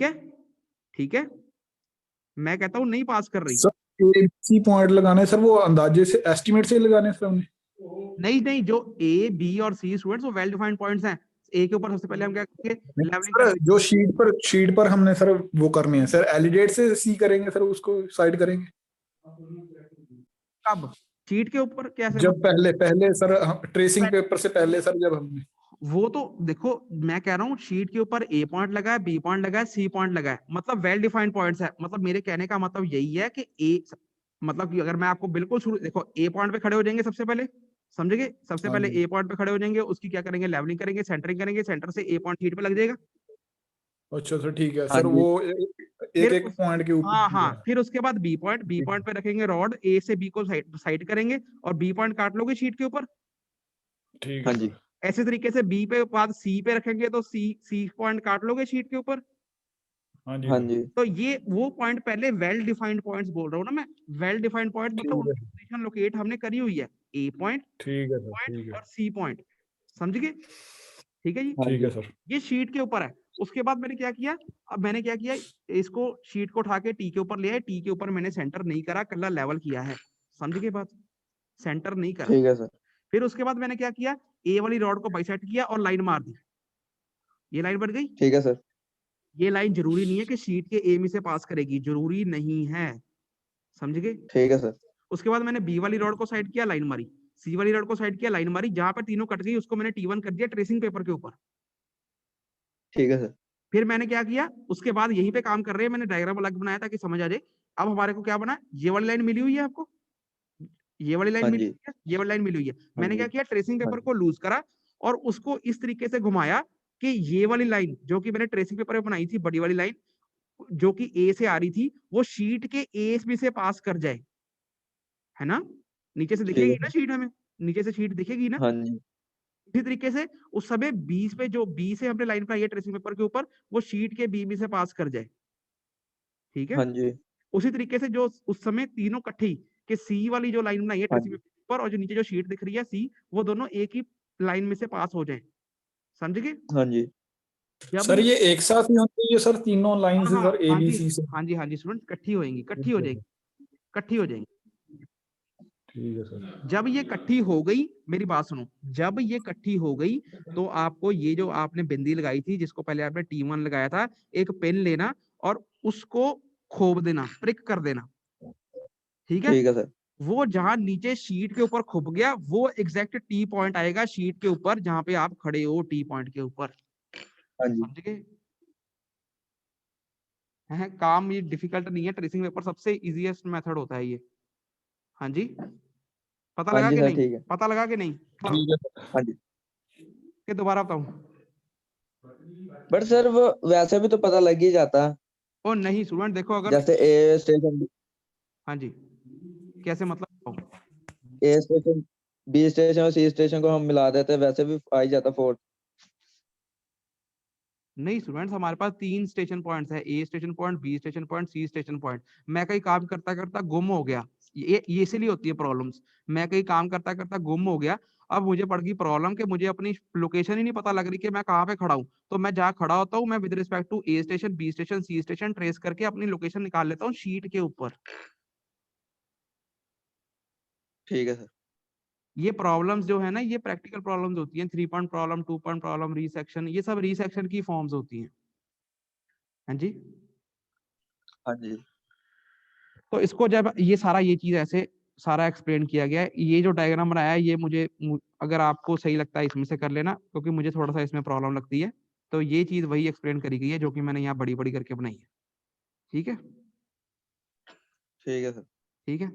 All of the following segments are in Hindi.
है, ठीक है, मैं कहता हूं नहीं पास कर रही। सर ABC पॉइंट लगाने सर, वो अंदाजे से एस्टिमेट से लगाने सर हमने? नहीं नहीं, जो ए बी और सी स्टूडेंट्स वो वेल डिफाइंड पॉइंट्स हैं। ए के ऊपर सबसे पहले हम क्या करेंगे, लेवलिंग सर करेंगे। जो शीट पर हमने सर वो करनी है सर, एलिडेट से सी करेंगे सर, उसको साइड करेंगे। कब? शीट के ऊपर कैसे जब मतलब? पहले पहले सर ट्रेसिंग पेपर से पहले सर, जब हमने वो तो देखो, मैं कह रहा हूँ शीट के ऊपर ए पॉइंट लगा है, बी पॉइंट लगा है, सी पॉइंट लगा है, मतलब वेल डिफाइंड पॉइंट्स है। मतलब मेरे कहने का मतलब यही है कि ए, मतलब कि अगर मैं आपको बिल्कुल शुरू, देखो ए पॉइंट पे खड़े हो जाएंगे सबसे पहले, समझेंगे, सबसे हाँ पहले जी। ए पॉइंट पे खड़े हो जाएंगे, उसकी क्या करेंगे, लेवलिंग करेंगे, सेंटरिंग करेंगे, सेंटर से ए पॉइंट शीट पे लग जाएगा। अच्छा सर ठीक है हाँ सर, जी। वो फिर एक एक पॉइंट के ऊपर हाँ ठीक हाँ, है। फिर उसके बाद बी पॉइंट, बी ठीक पॉइंट पे रखेंगे रॉड, ए से बी को साइड साइड करेंगे और बी पॉइंट काट लोगे शीट के ऊपर। ठीक हाँ है जी। सर। ऐसे तरीके से बी पे बाद सी पे रखेंगे तो सी सी पॉइंट काट लोगे शीट के ऊपर। हाँ जी हाँ सर। जी। तो ये वो पॉइंट पहले वेल डिफाइंड पॉइंट्स बोल रहा हूँ ना मैं। वेल डिफाइंड पॉइंट मतलब ठीक है उनकी पोजीशन लोकेट हमने करी हुई है, ए पॉइंट, ठीक है सर। पॉइंट ठीक है। और सी पॉइंट, समझ गए? ठीक है जी, हाँ ठीक है जी। सर। ये शीट के ऊपर है। उसके बाद मैंने क्या किया, अब मैंने क्या किया, इसको शीट को उठा के टी के ऊपर ले आया, टी के ऊपर मैंने सेंटर नहीं करा, कल्ला लेवल किया है, समझ गए बात, सेंटर नहीं करा। ठीक है सर। फिर उसके बाद मैंने क्या किया, ए वाली रॉड को बाइसेक्ट किया और लाइन मार दी, ये लाइन बन गई। ठीक है सर। ये लाइन जरूरी नहीं है कि शीट के ए में से पास करेगी, जरूरी नहीं है, समझ गए? ठीक है सर। उसके बाद मैंने बी वाली रॉड को साइड किया, लाइन मारी, सी वाली रॉड को साइड किया, लाइन मारी, जहां पर तीनों कट गई उसको मैंने T1 कर दिया ट्रेसिंग पेपर के ऊपर। ठीक है सर। फिर मैंने क्या किया, उसके बाद यहीं पे काम कर रहे हैं, मैंने डायग्राम अलग बनाया ताकि समझ आ जाए। अब हमारे को क्या बना, ये वाली लाइन मिली हुई है आपको, ये वाली लाइन हाँ मिली जी। हुई है, ये वाली लाइन मिली हुई है। हाँ मैंने क्या जी। किया, ट्रेसिंग हाँ पेपर जी। को लूज करा और उसको इस तरीके से घुमाया कि ये वाली लाइन जो कि मैंने ट्रेसिंग पेपर में बनाई थी, बड़ी वाली लाइन जो कि ए से आ रही थी, वो शीट के ए में से पास कर जाए, है ना? नीचे से ठीक दिखेगी है ना सर। शीट हमें, नीचे से शीट दिखेगी ना। हाँ जी। इसी तरीके से उस समय बीस पे, जो बी से हमने लाइन बनाई है ट्रेसिंग पेपर के ऊपर, वो शीट के बी में से पास कर जाए, ठीक है। हाँ जी। उसी तरीके से जो उस समय तीनों कट्ठी के सी वाली जो लाइन बनाई है हाँ ट्रेसिंग जी। पेपर पर, और जो नीचे जो शीट दिख रही है सी, वो दोनों एक ही लाइन में से पास हो जाए, समझ गए? हाँ जी। जब सर ये, ये एक साथ ही होती है सर, तीनों लाइन हाँ से हाँ सर, हाँ जी, ABC से? हाँ जी, हाँ जी स्टूडेंट, इकट्ठी होएंगी, इकट्ठी ठीक हो है जाएंगी, सर। इकट्ठी हो जाएंगी। ठीक है सर। जब ये इकट्ठी हो गई, मेरी बात सुनो, जब ये इकट्ठी हो गई तो आपको ये जो आपने बिंदी लगाई थी, जिसको पहले आपने T1 लगाया था, एक पेन लेना और उसको खोब देना, प्रिक कर देना, ठीक है। ठीक है सर। वो जहां नीचे शीट के ऊपर खुप गया, वो एग्जैक्ट टी पॉइंट आएगा शीट के ऊपर जहां पे आप खड़े हो, टी पॉइंट के ऊपर, हाँ जी। समझ गए? है काम ये डिफिकल्ट नहीं है, ट्रेसिंग पेपर सबसे इजीएस्ट मेथड होता है ये। हाँ जी, पता हाँ लगा जी कि सर। नहीं, ठीक है। पता लगा कि नहीं, ठीक है सर। हाँ जी। कि दोबारा बताऊं? बट सर वो वैसे भी तो पता लग ही जाता, ओ नहीं स्टूडेंट, देखो अगर, जैसे ए स्टेशन, हाँ जी, कैसे मतलब? ए स्टेशन, बी स्टेशन और सी स्टेशन को हम मिला देते, वैसे भी आ ही जाता फोर्थ। नहीं स्टूडेंट्स, हमारे पास तीन स्टेशन पॉइंट्स है, A station point, B station point, C station point. मैं कहीं काम करता करता गुम हो गया, ये इसीलिए होती है प्रॉब्लम्स। मैं कहीं काम करता करता गुम हो गया, अब मुझे पड़ गई प्रॉब्लम कि मुझे अपनी लोकेशन ही नहीं पता लग रही कि मैं कहाँ पे खड़ा हूँ। तो मैं जहाँ खड़ा होता हूँ, मैं with respect to A station, B station, C station trace करके अपनी लोकेशन निकाल लेता हूँ शीट के ऊपर। ठीक है सर। ये प्रॉब्लम्स जो है ना, ये प्रैक्टिकल प्रॉब्लम्स होती हैं, 3 पॉइंट प्रॉब्लम, 2 पॉइंट प्रॉब्लम, रीसेक्शन, ये सब रीसेक्शन की फॉर्म्स होती हैं। हाँ जी, हाँ जी। तो इसको जब ये सारा, ये चीज ऐसे सारा एक्सप्लेन किया गया है, ये जो डायग्राम बनाया है, ये अगर आपको सही लगता है इसमें से कर लेना, क्योंकि मुझे थोड़ा सा इसमें प्रॉब्लम लगती है। तो ये चीज वही एक्सप्लेन करी गई है जो कि मैंने यहाँ बड़ी बड़ी करके बनाई है, ठीक है। ठीक है सर। ठीक है,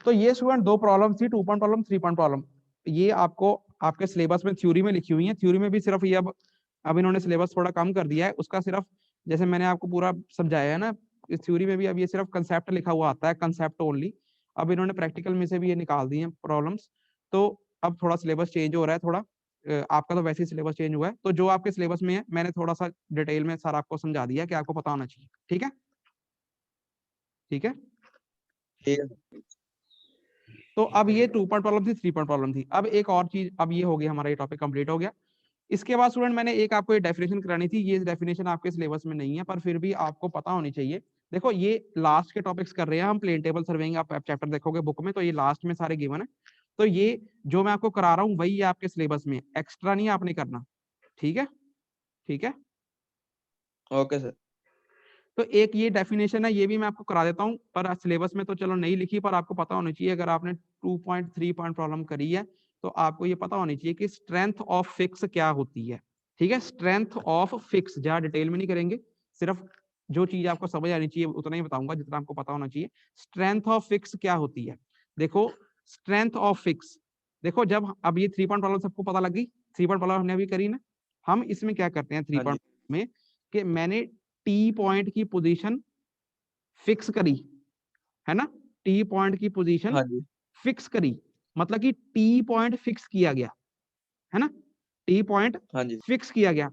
तो ये स्टूडेंट दो प्रॉब्लम थी, 2 पॉइंट प्रॉब्लम, 3 पॉइंट प्रॉब्लम। ये आपको आपके सिलेबस में थ्योरी में लिखी हुई है, थ्योरी में भी सिर्फ ये अब इन्होंने सिलेबस थोड़ा कम कर दिया है उसका, सिर्फ जैसे मैंने आपको पूरा समझाया है ना, इस थ्योरी में भी अब ये सिर्फ कंसेप्ट लिखा हुआ आता है, कंसेप्ट ओनली। अब इन्होंने प्रैक्टिकल में से भी ये निकाल दी है प्रॉब्लम्स। तो अब थोड़ा सिलेबस चेंज हो रहा है थोड़ा, आपका तो वैसे ही सिलेबस चेंज हुआ है, तो जो आपके सिलेबस में है मैंने थोड़ा सा डिटेल में सारा आपको समझा दिया कि आपको पता होना चाहिए, ठीक है, ठीक है। ठीक है। तो अब ये 2 पॉइंट प्रॉब्लम थी, 3 पॉइंट प्रॉब्लम थी। अब एक और चीज, अब ये हो गया हमारा, ये टॉपिक कंप्लीट हो गया। इसके बाद स्टूडेंट मैंने एक आपको ये डेफिनेशन करानी थी, ये डेफिनेशन आपके सिलेबस में नहीं है पर फिर भी आपको पता होनी चाहिए। देखो ये लास्ट के टॉपिक्स कर रहे हैं हम, प्लेन टेबल सर्वेइंग आप चैप्टर देखोगे बुक में तो ये लास्ट में सारे गिवन है। तो ये जो मैं आपको करा रहा हूँ वही है आपके सिलेबस में, एक्स्ट्रा नहीं आपने करना। ठीक है, ठीक है। Okay sir. तो एक ये डेफिनेशन है, ये भी मैं आपको करा देता हूँ, पर सिलेबस में तो चलो नहीं लिखी, पर आपको पता होना चाहिए। अगर आपने 2.3 पॉइंट प्रॉब्लम करी है तो आपको ये पता होनी चाहिए कि स्ट्रेंथ ऑफ फिक्स क्या होती है। ठीक है, स्ट्रेंथ ऑफ फिक्स, जहाँ डिटेल में नहीं करेंगे, सिर्फ जो चीज आपको समझ आनी चाहिए उतना ही बताऊंगा जितना आपको पता होना चाहिए। स्ट्रेंथ ऑफ फिक्स क्या होती है, देखो स्ट्रेंथ ऑफ फिक्स, देखो जब अब ये 3 पॉइंट प्रॉब्लम सबको पता लगी, 3 पॉइंट प्रॉब्लम हमने अभी करी ना, हम इसमें क्या करते हैं 3 हाँ जी। पॉइंट में कि मैंने टी पॉइंट की पोजीशन फिक्स करी है ना, टी पॉइंट की पोजीशन हाँ जी। फिक्स करी, मतलब कि टी पॉइंट फिक्स किया गया है ना, टी पॉइंट हाँ जी। फिक्स किया गया।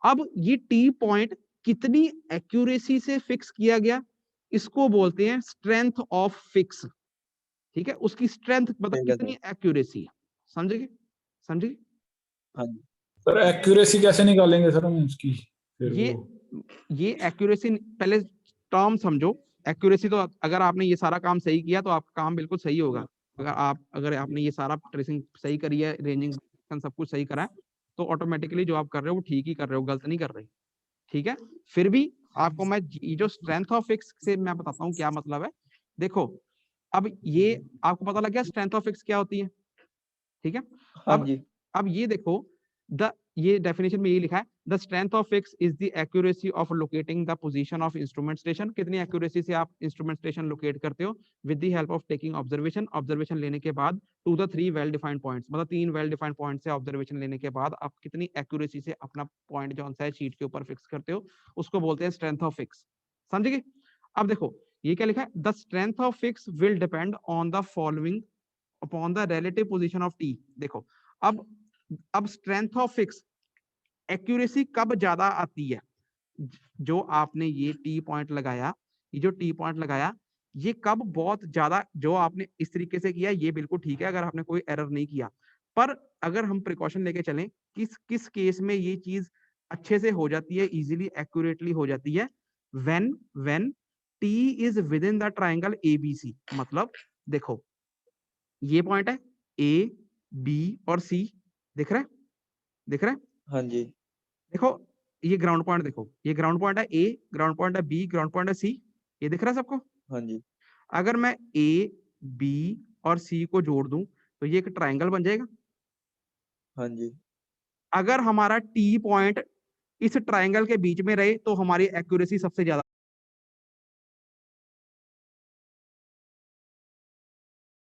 अब ये टी पॉइंट कितनी एक्यूरेसी से फिक्स किया गया, इसको बोलते हैं स्ट्रेंथ ऑफ फिक्स। ठीक है, उसकी स्ट्रेंथ मतलब ठीक है कितनी सर। एक्यूरेसी है, समझे समझे। हाँ जी। सर एक्यूरेसी कैसे निकालेंगे सर हम इसकी फिर ये वो? ये एक्यूरेसी पहले टर्म समझो। एक्यूरेसी तो अगर आपने ये सारा काम सही किया तो आपका काम बिल्कुल सही होगा। अगर आपने ये सारा ट्रेसिंग सही करी है, रेंजिंग सब कुछ सही करा है, तो ऑटोमेटिकली जो आप कर रहे हो वो ठीक ही कर रहे हो, गलत नहीं कर रहे। ठीक है, फिर भी आपको मैं ये जो स्ट्रेंथ ऑफ फिक्स से मैं बताता हूँ क्या मतलब है। देखो अब ये आपको पता लग गया स्ट्रेंथ ऑफ फिक्स क्या होती है। ठीक है, हाँ अब जी। अब ये देखो, ये डेफिनेशन में ये लिखा है, the strength of fix is the accuracy of locating the position of instrument station. कितनी एक्यूरेसी से आप इंस्ट्रूमेंट स्टेशन लोकेट करते हो with the help of taking observation, observation लेने के बाद to the 3 well defined points, मतलब 3 वेल डिफाइंड पॉइंट से ऑब्जर्वेशन लेने के बाद आप कितनी एक्यूरेसी से अपना पॉइंट जो है शीट के ऊपर फिक्स करते हो, उसको बोलते हैं स्ट्रेंथ ऑफ फिक्स। समझ गए। अब देखो ये क्या लिखा है, the strength of fix will depend on the following upon the relative position of T. देखो अब स्ट्रेंथ ऑफ फिक्स, एक्यूरेसी कब ज्यादा आती है, जो आपने ये टी पॉइंट लगाया, ये जो टी पॉइंट लगाया ये कब बहुत ज्यादा, जो आपने इस तरीके से किया ये बिल्कुल ठीक है अगर आपने कोई एरर नहीं किया, पर अगर हम प्रिकॉशन लेके चलें किस किस केस में ये चीज अच्छे से हो जाती है, इजीली एक्यूरेटली हो जाती है, when T is with in the triangle ABC. मतलब देखो ये पॉइंट है ए बी और सी, दिख रहा है, दिख रहा है। हाँ जी। देखो ये ग्राउंड पॉइंट, देखो ये ग्राउंड पॉइंट है ए, ग्राउंड पॉइंट है बी, ग्राउंड पॉइंट है सी, ये दिख रहा है सबको। हाँ जी। अगर मैं ए बी और सी को जोड़ दूं तो ये एक ट्राइंगल बन जाएगा। हाँ जी। अगर हमारा टी पॉइंट इस ट्राइंगल के बीच में रहे तो हमारी एक्यूरेसी सबसे ज्यादा